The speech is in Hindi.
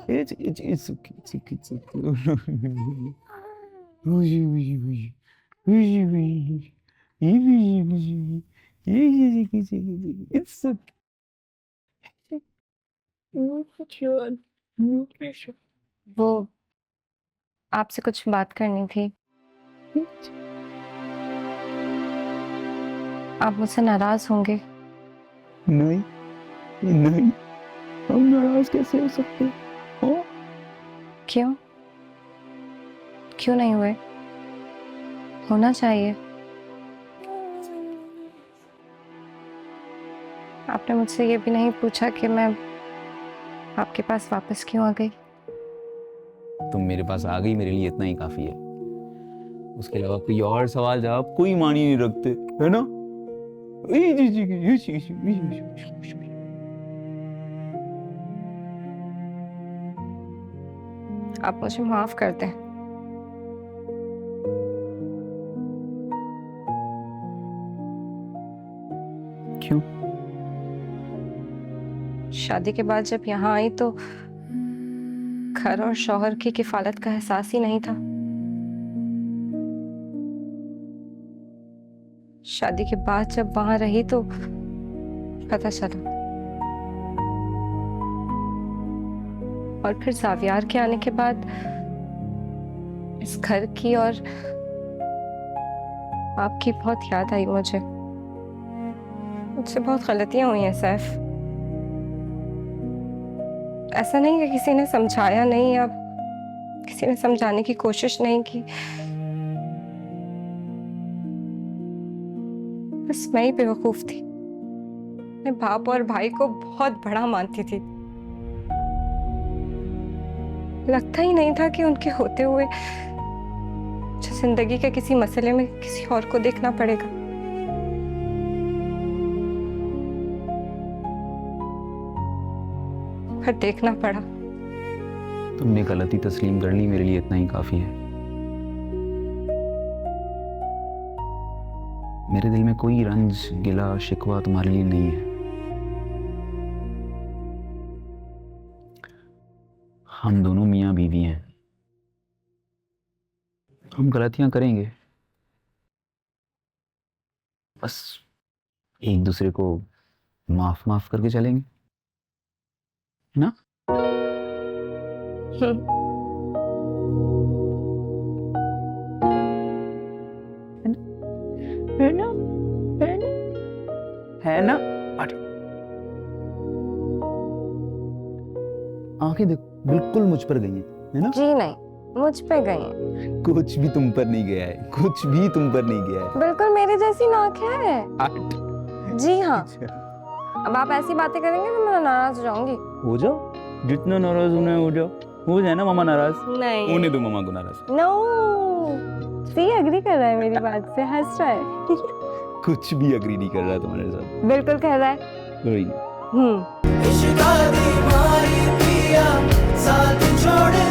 it's okay, it's okay, it's okay. It's okay. No pressure, no pressure. वो आपसे कुछ बात करनी थी। आप मुझसे नाराज होंगे। नहीं, नहीं, हम नाराज कैसे हो सकते हो? क्यों? क्यों नहीं हुए? होना चाहिए। आपने मुझसे ये भी नहीं पूछा कि मैं आपके पास वापस क्यों आ गई। तुम मेरे पास आ गई, मेरे लिए इतना ही काफी है। उसके अलावा कोई और सवाल जवाब कोई मानी नहीं रखते, है ना? आप मुझे माफ कर दें। क्यों? शादी के बाद जब यहाँ आई तो घर और शौहर की किफालत का एहसास ही नहीं था। शादी के बाद जब वहां रही तो पता चला। और फिर जावियार के आने के बाद इस घर की और आपकी बहुत याद आई मुझे। मुझसे बहुत गलतियां हुई हैं सैफ। ऐसा नहीं कि किसी ने समझाया नहीं या किसी ने समझाने की कोशिश नहीं की। बस मैं ही बेवकूफ थी। मैं बाप और भाई को बहुत बड़ा मानती थी। लगता ही नहीं था कि उनके होते हुए मुझे जिंदगी के किसी मसले में किसी और को देखना पड़ेगा। पर देखना पड़ा। तुमने गलती तस्लीम कर ली, मेरे लिए इतना ही काफी है। मेरे दिल में कोई रंज, गिला, शिकवा तुम्हारे लिए नहीं है। हम दोनों मियां बीवी हैं। हम गलतियां करेंगे, बस एक दूसरे को माफ माफ करके चलेंगे, है ना? है ना? है ना? है ना? आंखें देख, बिल्कुल मुझ पर गई हैं, है ना? जी नहीं, मुझ पे गई। कुछ भी तुम पर नहीं गया है, कुछ भी तुम पर नहीं गया है। बिल्कुल मेरे जैसी नाक है। हट। जी हाँ। अब आप ऐसी बातें करेंगे तो मैं नाराज हो जाऊंगी। हो जाओ, जितना नाराज होना है हो जाओ। हो जाए ना मामा नाराज। नहीं। होने दो मामा को नाराज। नो। सी एग्री कर रहा है मेरी बात से, हंस रहा है। कुछ भी अग्री नहीं कर रहा तुम्हारे साथ। बिल्कुल कह रहा है। कोई नहीं। इश्क दी मारी पिया साथ छोड़े